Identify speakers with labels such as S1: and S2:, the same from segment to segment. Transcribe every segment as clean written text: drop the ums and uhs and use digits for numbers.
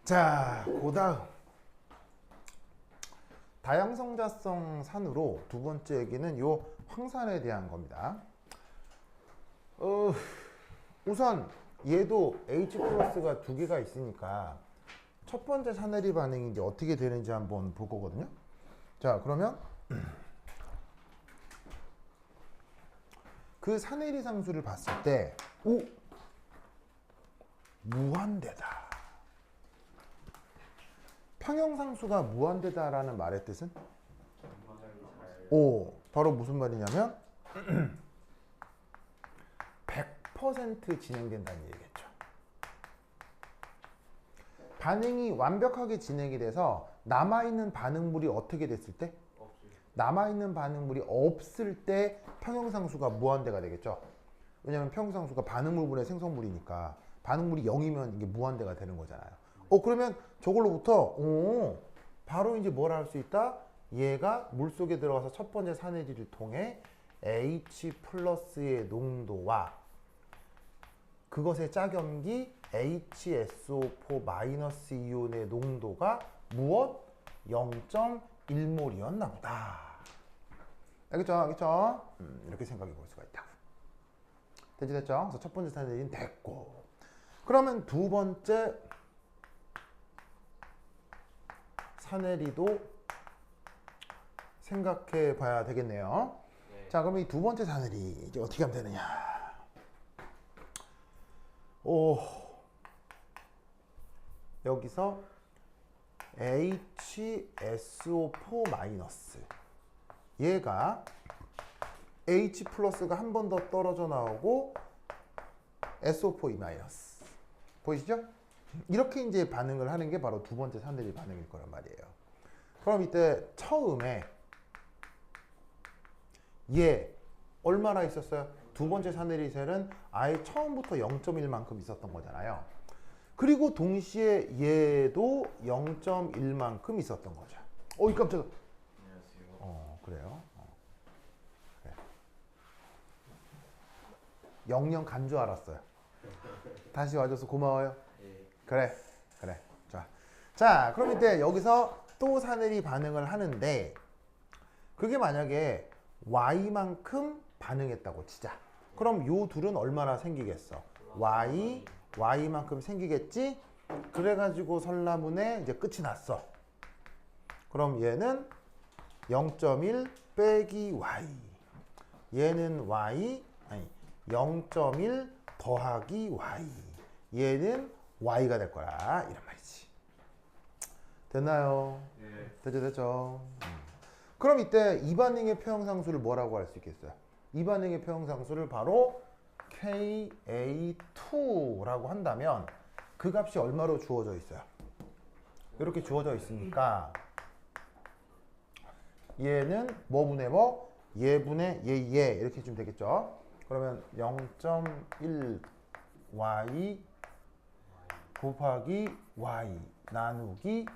S1: 자, 그다음 다양성자성 산으로 두 번째 얘기는 요 황산에 대한 겁니다. 우선 얘도 H 플러스가 두 개가 있으니까 첫 번째 산에리 반응이 이제 어떻게 되는지 한번 볼 거거든요. 자, 그러면 그 산에리 상수를 봤을 때, 오, 무한대다. 평형상수가 무한대다라는 말의 뜻은? 오, 바로 무슨 말이냐면 100% 진행된다는 얘기겠죠. 반응이 완벽하게 진행이 돼서 남아있는 반응물이 어떻게 됐을 때? 남아있는 반응물이 없을 때 평형상수가 무한대가 되겠죠. 왜냐하면 평형상수가 반응물분의 생성물이니까 반응물이 0이면 이게 무한대가 되는 거잖아요. 그러면 저걸로부터 바로 이제 뭘 할 수 있다? 얘가 물속에 들어가서 첫 번째 산해지를 통해 H 플러스의 농도와 그것의 짝염기 HSO4 마이너스 이온의 농도가 무엇? 0.1몰이었나 보다. 알겠죠? 알겠죠? 이렇게 생각해 볼 수가 있다. 됐죠? 그래서 첫 번째 산해지는 됐고. 그러면 두 번째 산해리도 생각해 봐야 되겠네요. 네. 자, 그럼 이 두 번째 산해리 이제 어떻게 하면 되느냐? 여기서 HSO4 마이너스 얘가 H 플러스가 한 번 더 떨어져 나오고 SO4 마이너스 보이시죠? 이렇게 이제 반응을 하는 게 바로 두 번째 산해리 반응일 거란 말이에요. 그럼 이때 처음에 얘 얼마나 있었어요? 두 번째 산해리 셀은 아예 처음부터 0.1만큼 있었던 거잖아요. 그리고 동시에 얘도 0.1만큼 있었던 거죠. 이 깜짝이야.
S2: 안녕하세요.
S1: 그래요? 그래. 영영 간 줄 알았어요. 다시 와줘서 고마워요. 그래. 자, 그럼 이때 여기서 또 산해리 반응을 하는데 그게 만약에 Y만큼 반응했다고 치자. 그럼 요 둘은 얼마나 생기겠어? Y만큼 생기겠지? 그래가지고 설라문에 이제 끝이 났어. 그럼 얘는 0.1 빼기 Y. 얘는 0.1 더하기 Y. 얘는 Y가 될 거라. 이런 말이지. 됐나요?
S2: 네.
S1: 됐죠. 그럼 이때 이 반응의 표형상수를 뭐라고 할 수 있겠어요? 이 반응의 표형상수를 바로 KA2라고 한다면 그 값이 얼마로 주어져 있어요? 이렇게 주어져 있으니까 얘는 뭐분의 뭐? 얘분의 얘 이렇게 주면 되겠죠? 그러면 0.1 Y 곱하기 Y 나누기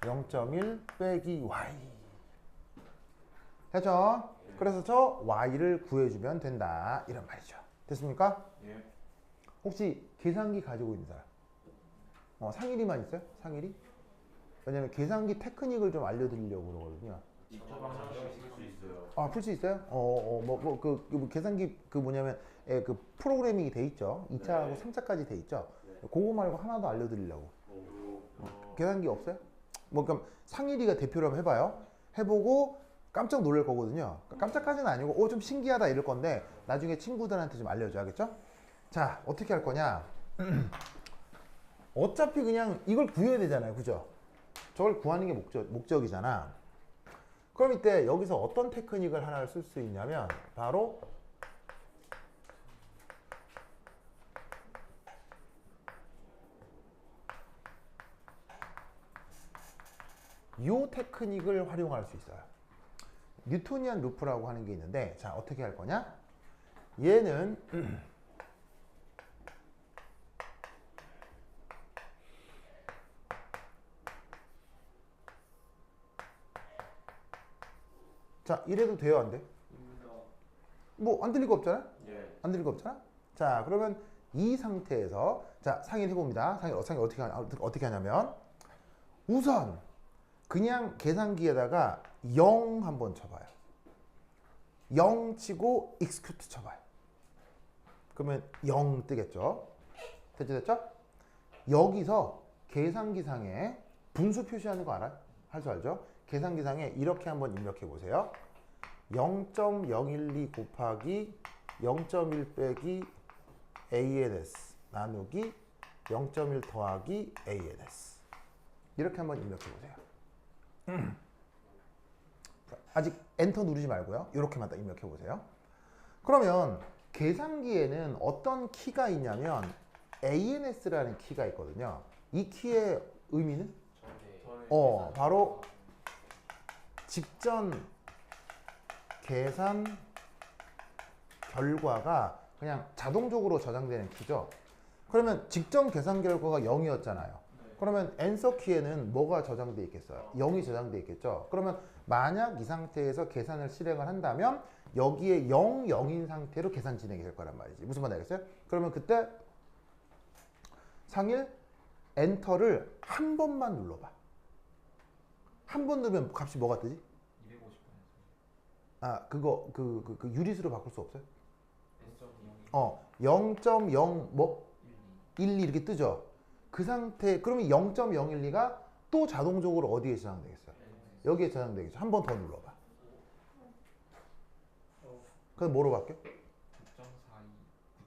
S1: 0.1 빼기 Y 됐죠? 그래서 저 Y를 구해주면 된다 이런 말이죠. 됐습니까?
S2: 예.
S1: 혹시 계산기 가지고 있는 사람? 상일이만 있어요? 상일이? 왜냐면 계산기 테크닉을 좀 알려드리려고 그러거든요.
S2: 직접 항상 쓸 수 있어요.
S1: 풀 수 있어요? 계산기 뭐냐면 그 프로그래밍이 돼 있죠. 2차하고 3차까지 돼 있죠. 그거 말고 하나 더 알려드리려고. 계산기 없어요? 그럼 상일이가 대표로 한번 해봐요. 해보고 깜짝 놀랄 거거든요. 깜짝까지는 아니고 좀 신기하다 이럴 건데 나중에 친구들한테 좀 알려줘야겠죠? 자, 어떻게 할 거냐? 어차피 그냥 이걸 구해야 되잖아요. 그죠? 저걸 구하는 게 목적이잖아. 그럼 이때 여기서 어떤 테크닉을 하나를 쓸 수 있냐면 바로 이 테크닉을 활용할 수 있어요. 뉴토니안 루프라고 하는 게 있는데 자, 어떻게 할 거냐? 얘는 자, 이래도 돼요, 안 돼? 뭐 안 될 리가 없잖아?
S2: 예.
S1: 안 될 리가 없잖아? 자, 그러면 이 상태에서 자, 상일 해봅니다. 상일 어떻게 하냐면 우선 그냥 계산기에다가 0 한번 쳐봐요. 0 치고 execute 쳐봐요. 그러면 0 뜨겠죠? 됐죠? 여기서 계산기상에 분수 표시하는 거 알아요? 할 줄 알죠? 계산기상에 이렇게 한번 입력해 보세요. 0.012 곱하기 0.1 빼기 ANS 나누기 0.1 더하기 ANS 이렇게 한번 입력해 보세요. 아직 엔터 누르지 말고요. 이렇게만 딱 입력해 보세요. 그러면 계산기에는 어떤 키가 있냐면 ANS라는 키가 있거든요. 이 키의 의미는 바로 직전 계산 결과가 그냥 자동적으로 저장되는 키죠. 그러면 직전 계산 결과가 0이었잖아요. 그러면 answer 키에는 뭐가 저장돼 있겠어요? 0이 저장돼 있겠죠. 그러면 만약 이 상태에서 계산을 실행을 한다면 여기에 0, 0인 상태로 계산 진행이 될 거란 말이지. 무슨 말인지 알겠어요? 그러면 그때 상일 엔터를 한 번만 눌러봐. 한 번 누르면 값이 뭐가 뜨지?
S2: 250%.
S1: 그거 그 유리수로 바꿀 수 없어요? 0.0 뭐? 12 이렇게 뜨죠. 그 상태 그러면 0.012가 또 자동적으로 어디에 저장되겠어요? 여기에 저장되겠죠. 한 번 더 눌러봐. 그럼 뭐로 바뀌어?
S2: 9.43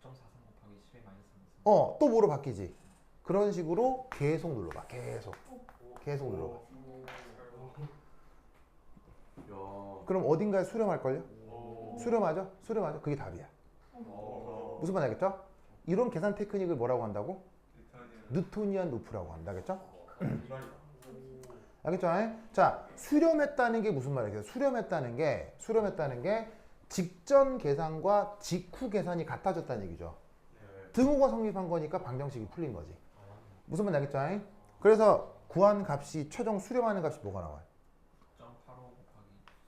S2: 곱하기 10의 마이너스 3.
S1: 또 뭐로 바뀌지? 그런 식으로 계속 눌러봐. 계속 눌러봐. 그럼 어딘가에 수렴할걸요? 수렴하죠? 수렴하죠? 그게 답이야. 무슨 말 알겠죠? 이런 계산 테크닉을 뭐라고 한다고? 뉴토니안 루프라고 한다. 알겠죠? 알겠죠? 자, 수렴했다는 게 무슨 말이에요? 수렴했다는 게 직전 계산과 직후 계산이 같아졌다는 얘기죠. 등호가 성립한 거니까 방정식이 풀린 거지. 무슨 말 알겠죠? 그래서 구한 값이 최종 수렴하는 값이 뭐가 나와요?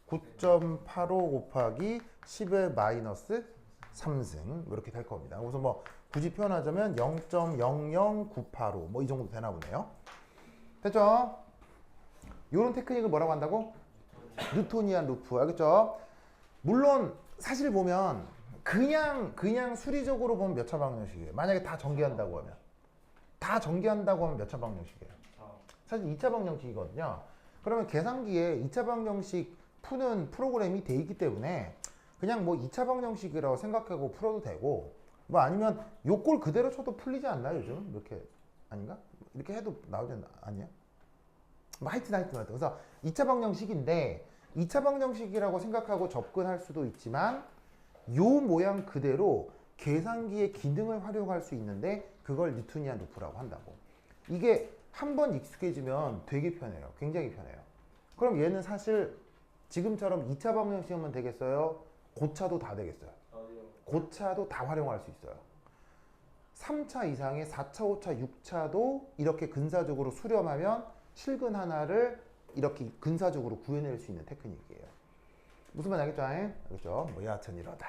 S1: 9.85 곱하기 10의 마이너스 3승 이렇게 될 겁니다. 그래서 뭐 굳이 표현하자면 0.00985 뭐 이 정도 되나 보네요. 됐죠? 이런 테크닉을 뭐라고 한다고? 뉴토니안 루프. 알겠죠? 물론 사실 보면 그냥 수리적으로 보면 몇 차 방정식이에요. 만약에 다 전개한다고 하면 몇 차 방정식이에요? 사실 2차 방정식이거든요. 그러면 계산기에 2차 방정식 푸는 프로그램이 돼 있기 때문에 그냥 뭐 2차 방정식이라고 생각하고 풀어도 되고 뭐 아니면 요 꼴 그대로 쳐도 풀리지 않나요? 요즘 이렇게 아닌가? 이렇게 해도 나오지 아니야? 뭐 하여튼 그래서 2차 방정식인데 2차 방정식이라고 생각하고 접근할 수도 있지만 요 모양 그대로 계산기의 기능을 활용할 수 있는데 그걸 뉴토니안 루프라고 한다고. 이게 한번 익숙해지면 되게 편해요. 굉장히 편해요. 그럼 얘는 사실 지금처럼 2차 방정식이면 되겠어요? 고차도 다 되겠어요. 고차도 다 활용할 수 있어요. 3차 이상의 4차, 5차, 6차도 이렇게 근사적으로 수렴하면 실근 하나를 이렇게 근사적으로 구해낼 수 있는 테크닉이에요. 무슨 말 알겠죠? 그렇죠? 뭐 여하튼 이러다.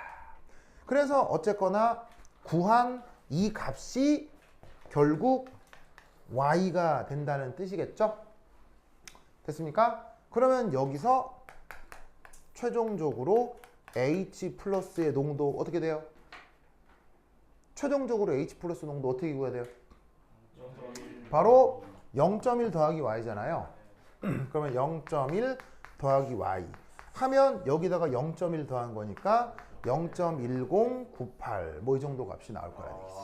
S1: 그래서 어쨌거나 구한 이 값이 결국 y가 된다는 뜻이겠죠? 됐습니까? 그러면 여기서 최종적으로 H 플러스의 농도 어떻게 돼요? 최종적으로 H 플러스 농도 어떻게 구해야 돼요? 바로 0.1 더하기 y잖아요. 그러면 0.1 더하기 y 하면 여기다가 0.1 더한 거니까 0.1098 뭐 이 정도 값이 나올 거라 되겠지.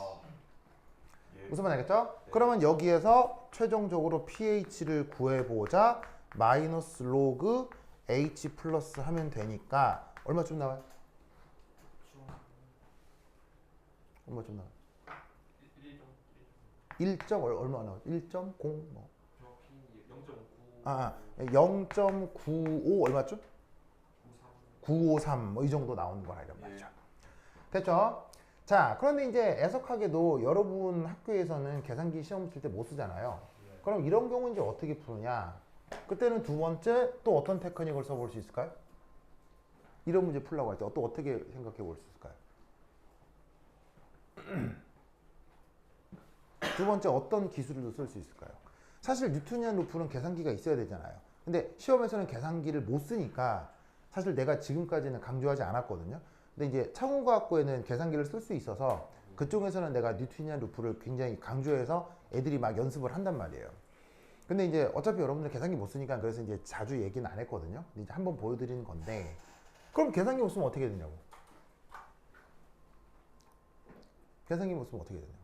S1: 무슨 말 알겠죠? 그러면 여기에서 최종적으로 pH를 구해보자. 마이너스 로그 H 플러스 하면 되니까 얼마쯤 나와요? 얼마쯤 나와요? 얼마 나와요? 1.0 뭐? 0.95 얼마쯤? 953 뭐 이 정도 나오는 거라 이런 말이죠. 됐죠? 자, 그런데 이제 애석하게도 여러분 학교에서는 계산기 시험 칠 때 못 쓰잖아요. 그럼 이런 경우 이제 어떻게 푸느냐? 그때는 두 번째 또 어떤 테크닉을 써볼 수 있을까요? 이런 문제 풀려고 할 때 또 어떻게 생각해 볼 수 있을까요? 두 번째 어떤 기술을 쓸 수 있을까요? 사실 뉴토니안 루프는 계산기가 있어야 되잖아요. 근데 시험에서는 계산기를 못 쓰니까 사실 내가 지금까지는 강조하지 않았거든요. 근데 이제 창호과학고에는 계산기를 쓸 수 있어서 그쪽에서는 내가 뉴토니안 루프를 굉장히 강조해서 애들이 막 연습을 한단 말이에요. 근데 이제 어차피 여러분들 계산기 못 쓰니까 그래서 이제 자주 얘기는 안 했거든요. 근데 이제 한번 보여드리는 건데 그럼 계산기 못 쓰면 어떻게 되냐고. 계산기 못 쓰면 어떻게 되냐고.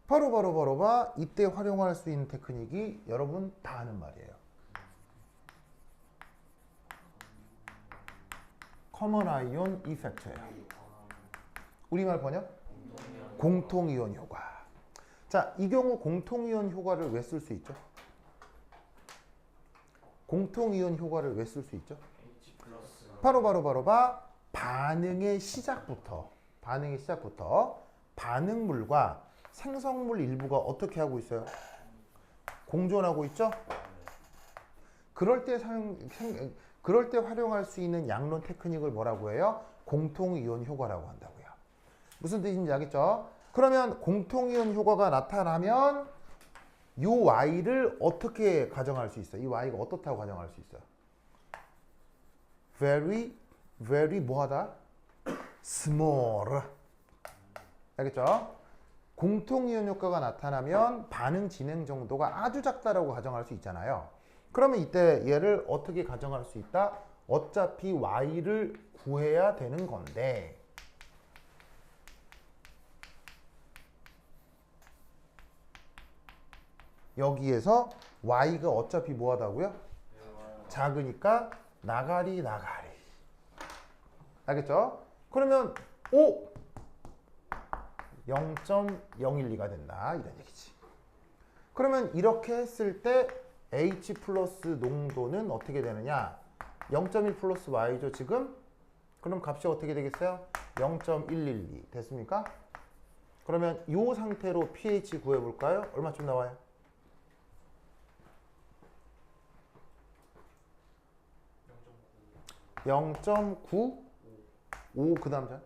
S1: 바로 이때 활용할 수 있는 테크닉이 여러분 다 아는 말이에요. 커먼 아이온 이펙트예요. 우리말 번역? 공통이온 효과. 자, 이 경우 공통이온 효과를 왜 쓸 수 있죠? 공통이온 효과를 왜 쓸 수 있죠? 바로 반응의 시작부터 반응물과 생성물 일부가 어떻게 하고 있어요? 공존하고 있죠? 그럴 때 활용할 수 있는 양론 테크닉을 뭐라고 해요? 공통이온 효과라고 한다고요. 무슨 뜻인지 알겠죠? 그러면 공통이온 효과가 나타나면 이 y를 어떻게 가정할 수 있어요? 이 y가 어떻다고 가정할 수 있어요? very 뭐하다? small. 알겠죠? 공통이온 효과가 나타나면 반응 진행 정도가 아주 작다라고 가정할 수 있잖아요. 그러면 이때 얘를 어떻게 가정할 수 있다? 어차피 y를 구해야 되는 건데 여기에서 y가 어차피 뭐하다고요? 작으니까 나가리. 알겠죠? 그러면 0.012가 된다 이런 얘기지. 그러면 이렇게 했을 때 H 플러스 농도는 어떻게 되느냐? 0.1 플러스 Y죠 지금? 그럼 값이 어떻게 되겠어요? 0.112 됐습니까? 그러면 이 상태로 pH 구해볼까요? 얼마쯤 나와요? 0.9? 5 그 다음 자?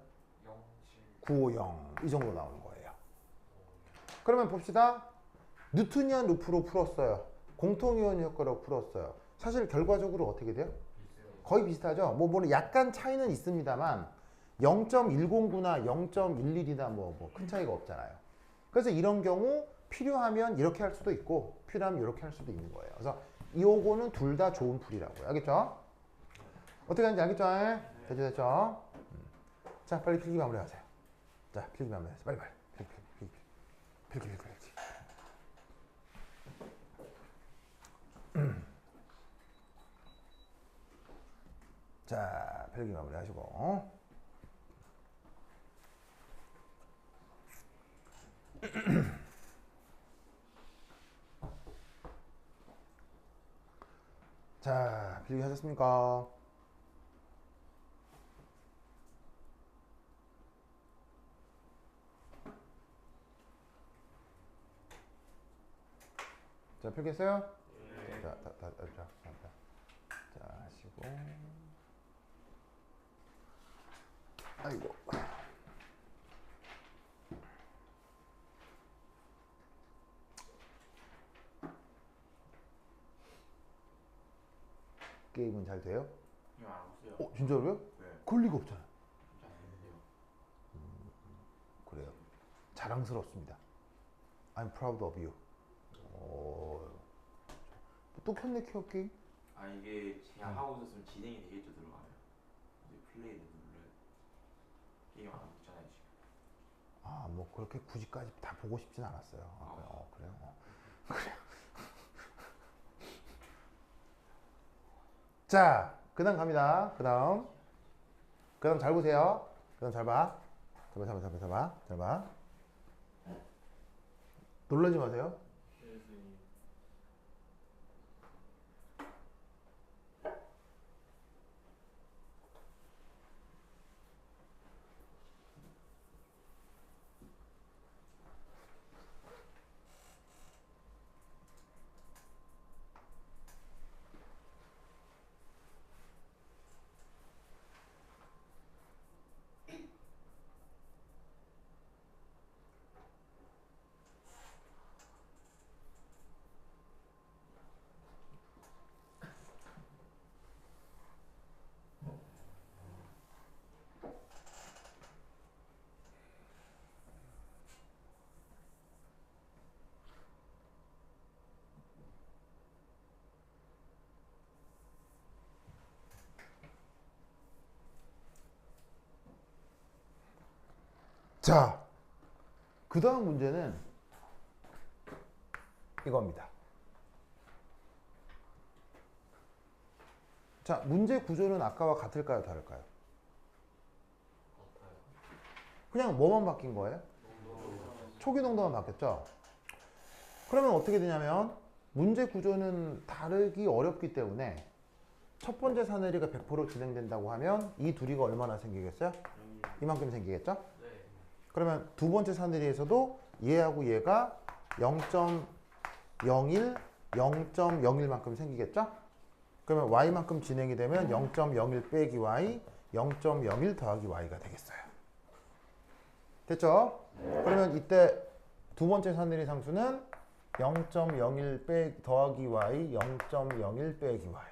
S1: 950 이 정도 나오는 거예요. 그러면 봅시다. 뉴토니안 루프로 풀었어요. 공통이온 효과로 풀었어요. 사실 결과적으로 어떻게 돼요? 거의 비슷하죠. 물론 약간 차이는 있습니다만 0.109나 0.11이나 뭐 큰 차이가 없잖아요. 그래서 이런 경우 필요하면 이렇게 할 수도 있고 필요하면 이렇게 할 수도 있는 거예요. 그래서 요거는 둘 다 좋은 풀이라고요. 알겠죠? 어떻게 하는지 알겠죠? 됐죠? 자, 빨리 필기 마무리하세요. 자, 필기 마무리하세요. 빨리. 필기. 자, 필기 마무리하시고. 자, 필기 하셨습니까? 자, 필기했어요? 네. 자, 하시고. 아이고. 게임은 잘 돼요?
S2: 안 없어요.
S1: 진짜로요?
S2: 네.
S1: 그럴 리가 없잖아요.
S2: 잘 되는데요.
S1: 그래요. 자랑스럽습니다. I'm proud of you. 또 켰네, 키어 게임?
S2: 아 이게 그냥 하고 있었으면 진행이 되겠죠 들어가면. 이제 플레이를 눌러요. 게임 안 하고 있잖아요 지금.
S1: 아, 뭐 그렇게 굳이까지 다 보고 싶진 않았어요. 그래요. 그래요. 자, 그다음 갑니다. 그다음 잘 보세요. 그다음 잘 봐. 잘 봐. 놀라지 마세요. 자, 그 다음 문제는 이겁니다. 자, 문제 구조는 아까와 같을까요, 다를까요? 그냥 뭐만 바뀐 거예요? 초기 농도만 바뀌었죠? 그러면 어떻게 되냐면 문제 구조는 다르기 어렵기 때문에 첫 번째 사내리가 100% 진행된다고 하면 이 둘이가 얼마나 생기겠어요? 이만큼 생기겠죠? 그러면 두 번째 사내리에서도 얘하고 얘가 0.01, 0.01만큼 생기겠죠? 그러면 y만큼 진행이 되면 0.01 빼기 y, 0.01 더하기 y가 되겠어요. 됐죠? 그러면 이때 두 번째 사내리 상수는 0.01 빼기 더하기 y, 0.01 빼기 y.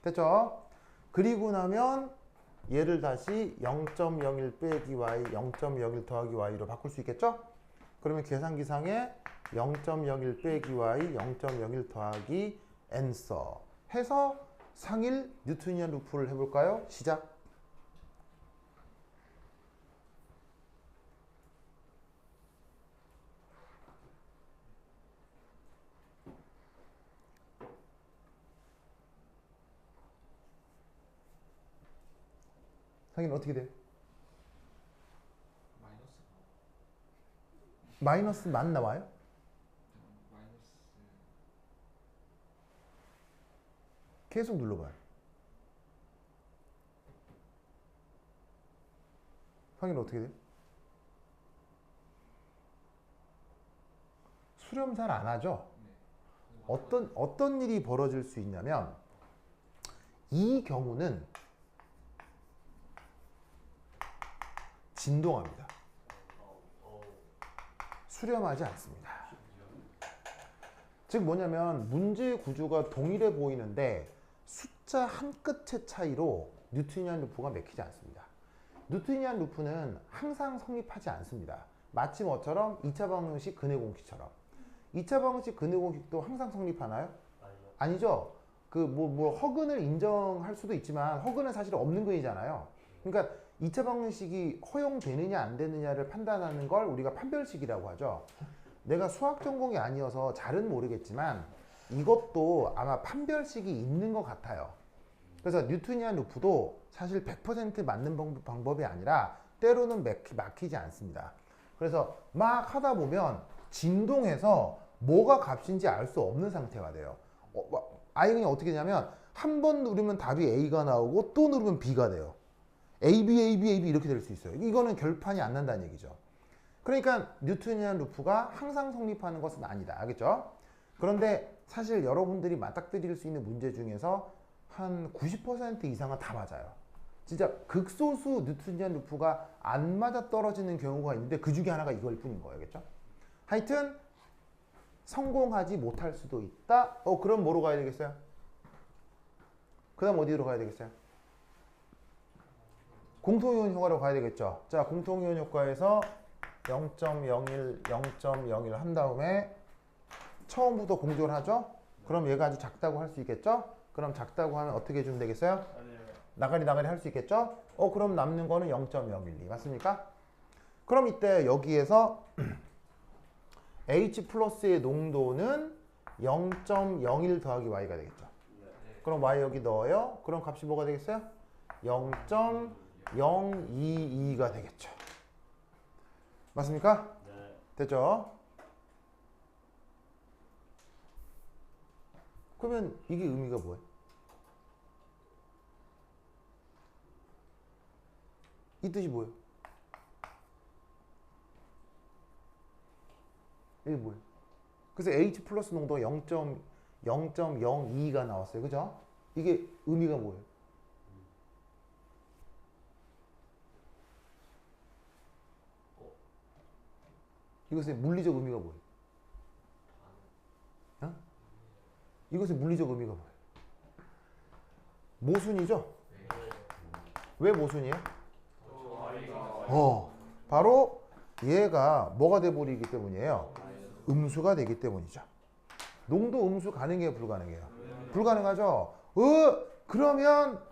S1: 됐죠? 그리고 나면 얘를 다시 0.01 빼기 y, 0.01 더하기 y로 바꿀 수 있겠죠? 그러면 계산기상에 0.01 빼기 y, 0.01 더하기 n서 해서 상일 뉴턴이안 루프를 해볼까요? 시작. 상일 어떻게 돼요? 마이너스 만 나와요? 계속 눌러봐요. 상일 어떻게 돼요? 수렴 잘 안 하죠? 어떤 일이 벌어질 수 있냐면 이 경우는 진동합니다. 수렴하지 않습니다. 즉 뭐냐면 문제 구조가 동일해 보이는데 숫자 한 끗의 차이로 뉴턴이안 루프가 맥히지 않습니다. 뉴턴이안 루프는 항상 성립하지 않습니다. 마치 뭐처럼 2차 방정식 근해 공식처럼 2차 방정식 근해 공식도 항상 성립하나요? 아니죠. 그 뭐 허근을 인정할 수도 있지만 허근은 사실 없는 근이잖아요. 그러니까 2차 방정식이 허용되느냐 안 되느냐를 판단하는 걸 우리가 판별식이라고 하죠. 내가 수학 전공이 아니어서 잘은 모르겠지만 이것도 아마 판별식이 있는 것 같아요. 그래서 뉴턴이안 루프도 사실 100% 맞는 방법이 아니라 때로는 막히지 않습니다. 그래서 막 하다 보면 진동해서 뭐가 값인지 알 수 없는 상태가 돼요. 아예 그냥 어떻게 되냐면 한 번 누르면 답이 A가 나오고 또 누르면 B가 돼요. A, B, A, B, A, B 이렇게 될 수 있어요. 이거는 결판이 안 난다는 얘기죠. 그러니까 뉴턴이안 루프가 항상 성립하는 것은 아니다. 알겠죠? 그런데 사실 여러분들이 맞닥뜨릴 수 있는 문제 중에서 한 90% 이상은 다 맞아요. 진짜 극소수 뉴턴이안 루프가 안 맞아 떨어지는 경우가 있는데 그 중에 하나가 이걸 뿐인 거예요. 알겠죠? 하여튼 성공하지 못할 수도 있다. 그럼 뭐로 가야 되겠어요? 그 다음 어디로 가야 되겠어요? 공통이온 효과로 가야 되겠죠. 자, 공통이온 효과에서 0.01, 0.01 한 다음에 처음부터 공조를 하죠. 그럼 얘가 아주 작다고 할 수 있겠죠. 그럼 작다고 하면 어떻게 해주면 되겠어요? 나가리 할 수 있겠죠. 그럼 남는 거는 0.012 맞습니까? 그럼 이때 여기에서 H 플러스의 농도는 0.01 더하기 Y가 되겠죠. 그럼 Y 여기 넣어요. 그럼 값이 뭐가 되겠어요? 0.022가 되겠죠. 맞습니까? 네. 됐죠? 그러면 이게 의미가 뭐예요? 이 뜻이 뭐예요? 이게 뭐예요? 그래서 H 플러스 농도가 0.02가 나왔어요. 그죠? 이게 의미가 뭐예요? 이것의 물리적 의미가 뭐예요? 이것의 물리적 의미가 뭐예요? 모순이죠? 왜 모순이에요? 바로 얘가 뭐가 돼버리기 때문이에요? 음수가 되기 때문이죠. 농도 음수 가능해요? 불가능해요? 불가능하죠? 그러면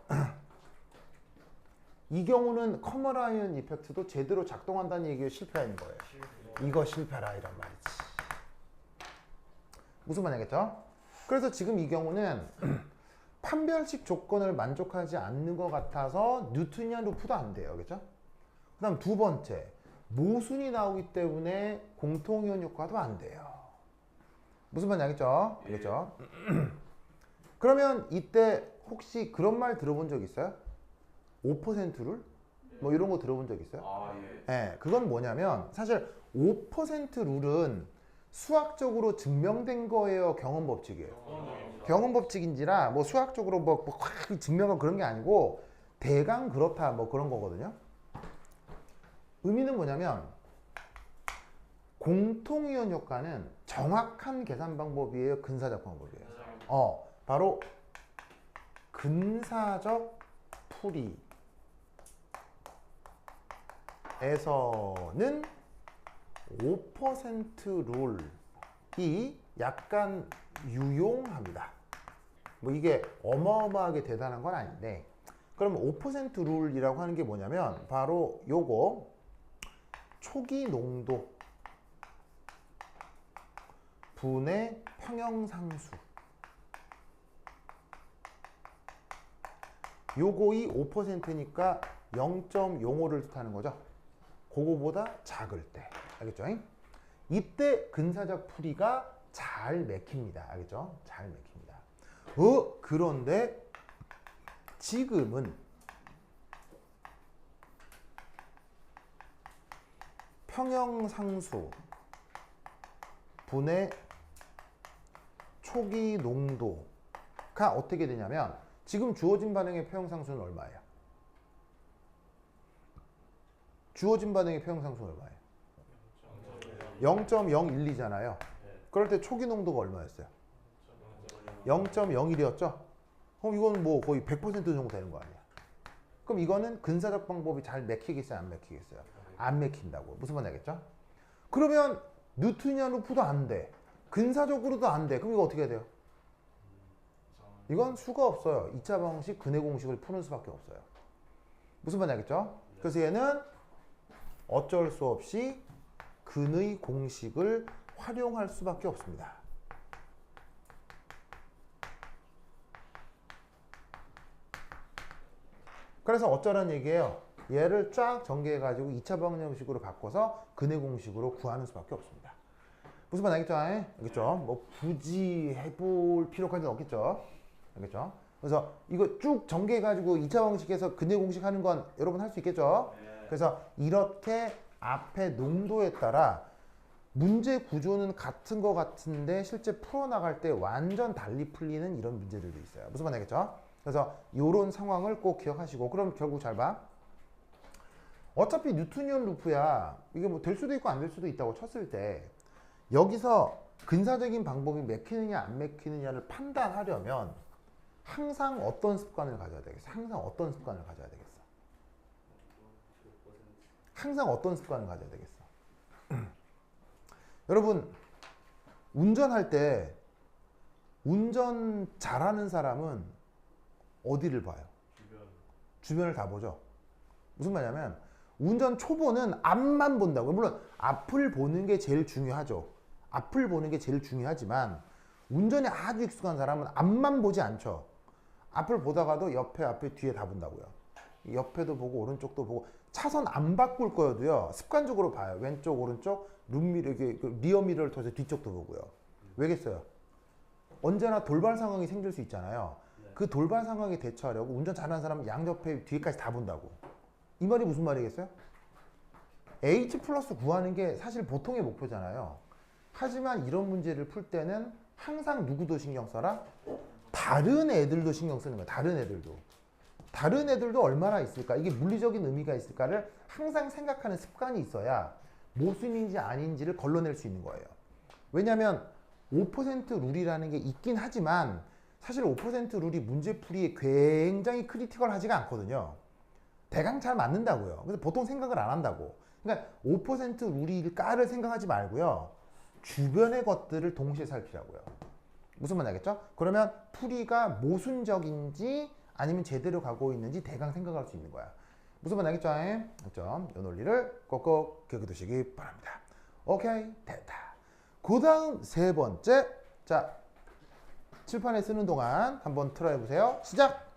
S1: 이 경우는 커머라이언 이펙트도 제대로 작동한다는 얘기가 실패하는 거예요. 이거 실패라 이란 말이지. 무슨 말이겠죠? 그래서 지금 이 경우는 판별식 조건을 만족하지 않는 것 같아서 뉴트니안 루프도 안 돼요. 그죠? 그 다음 두 번째, 모순이 나오기 때문에 공통이온 효과도 안 돼요. 무슨 말인지 알겠죠? 알겠죠? 그러면 이때 혹시 그런 말 들어본 적 있어요? 5% 룰? 뭐 이런 거 들어본 적 있어요?
S2: 아 예.
S1: 네, 그건 뭐냐면 사실 5% 룰은 수학적으로 증명된 거예요, 경험 법칙이에요? 경험 법칙인지라 뭐 수학적으로 확 증명한 그런 게 아니고 대강 그렇다 뭐 그런 거거든요. 의미는 뭐냐면 공통이온 효과는 정확한 계산 방법이에요, 근사적 방법이에요? 바로 근사적 풀이에서는 5% 룰이 약간 유용합니다. 뭐 이게 어마어마하게 대단한 건 아닌데, 그럼 5% 룰이라고 하는 게 뭐냐면 바로 요거 초기 농도 분의 평형상수, 요거이 5%니까 0.05를 뜻하는 거죠. 그거보다 작을 때. 알겠죠? 이때 근사적 풀이가 잘 맥힙니다. 알겠죠? 잘 맥힙니다. 그런데 지금은 평형상수 분의 초기 농도가 어떻게 되냐면 지금 주어진 반응의 평형상수는 얼마예요? 주어진 반응의 평형상수는 얼마예요? 0.012잖아요. 그럴 때 초기 농도가 얼마였어요? 0.01이었죠? 그럼 이건 뭐 거의 100% 정도 되는 거 아니야? 그럼 이거는 근사적 방법이 잘 맥히겠어요? 안 맥히겠어요? 안 맥힌다고. 무슨 말인지 알겠죠? 그러면 뉴트니안 루프도 안 돼. 근사적으로도 안 돼. 그럼 이거 어떻게 해야 돼요? 이건 수가 없어요. 2차 방식 근해 공식을 푸는 수밖에 없어요. 무슨 말인지 알겠죠? 그래서 얘는 어쩔 수 없이 근의 공식을 활용할 수밖에 없습니다. 그래서 어쩌란 얘기예요? 얘를 쫙 전개해가지고 2차 방정식으로 바꿔서 근해 공식으로 구하는 수밖에 없습니다. 무슨 말 알겠죠? 알겠죠? 뭐 굳이 해볼 필요까지는 없겠죠? 알겠죠? 그래서 이거 쭉 전개해가지고 2차 방식에서 근해 공식 하는 건 여러분 할 수 있겠죠? 그래서 이렇게 앞에 농도에 따라 문제 구조는 같은 것 같은데 실제 풀어나갈 때 완전 달리 풀리는 이런 문제들도 있어요. 무슨 말 알겠죠? 그래서 이런 상황을 꼭 기억하시고, 그럼 결국 잘 봐. 어차피 뉴트니안 루프야. 이게 뭐 될 수도 있고 안 될 수도 있다고 쳤을 때 여기서 근사적인 방법이 맥히느냐 안 맥히느냐를 판단하려면 항상 어떤 습관을 가져야 되겠어? 항상 어떤 습관을 가져야 되겠어? 항상 어떤 습관을 가져야 되겠어? 여러분, 운전할 때 운전 잘하는 사람은 어디를 봐요? 주변을 다 보죠. 무슨 말이냐면 운전 초보는 앞만 본다고요. 물론 앞을 보는 게 제일 중요하죠. 앞을 보는 게 제일 중요하지만 운전에 아주 익숙한 사람은 앞만 보지 않죠. 앞을 보다가도 옆에, 앞에, 뒤에 다 본다고요. 옆에도 보고 오른쪽도 보고 차선 안 바꿀 거여도요. 습관적으로 봐요. 왼쪽, 오른쪽, 룸미러, 리어 미러를 통해서 뒤쪽도 보고요. 왜겠어요? 언제나 돌발 상황이 생길 수 있잖아요. 그 돌발 상황에 대처하려고 운전 잘하는 사람은 양옆에 뒤에까지 다 본다고. 이 말이 무슨 말이겠어요? H 플러스 구하는 게 사실 보통의 목표잖아요. 하지만 이런 문제를 풀 때는 항상 누구도 신경 써라? 다른 애들도 신경 쓰는 거야. 다른 애들도. 다른 애들도 얼마나 있을까? 이게 물리적인 의미가 있을까를 항상 생각하는 습관이 있어야 모순인지 아닌지를 걸러낼 수 있는 거예요. 왜냐하면 5% 룰이라는 게 있긴 하지만 사실 5% 룰이 문제풀이에 굉장히 크리티컬하지가 않거든요. 대강 잘 맞는다고요. 그래서 보통 생각을 안 한다고. 그러니까 5% 룰일까를 생각하지 말고요. 주변의 것들을 동시에 살피라고요. 무슨 말 알겠죠? 그러면 풀이가 모순적인지 아니면 제대로 가고 있는지 대강 생각할 수 있는 거야. 무슨 말 알겠죠? 알죠? 이 논리를 꼭꼭 기억해두시기 바랍니다. 오케이, 됐다. 그 다음 세 번째. 자, 칠판에 쓰는 동안 한번 틀어해보세요. 시작!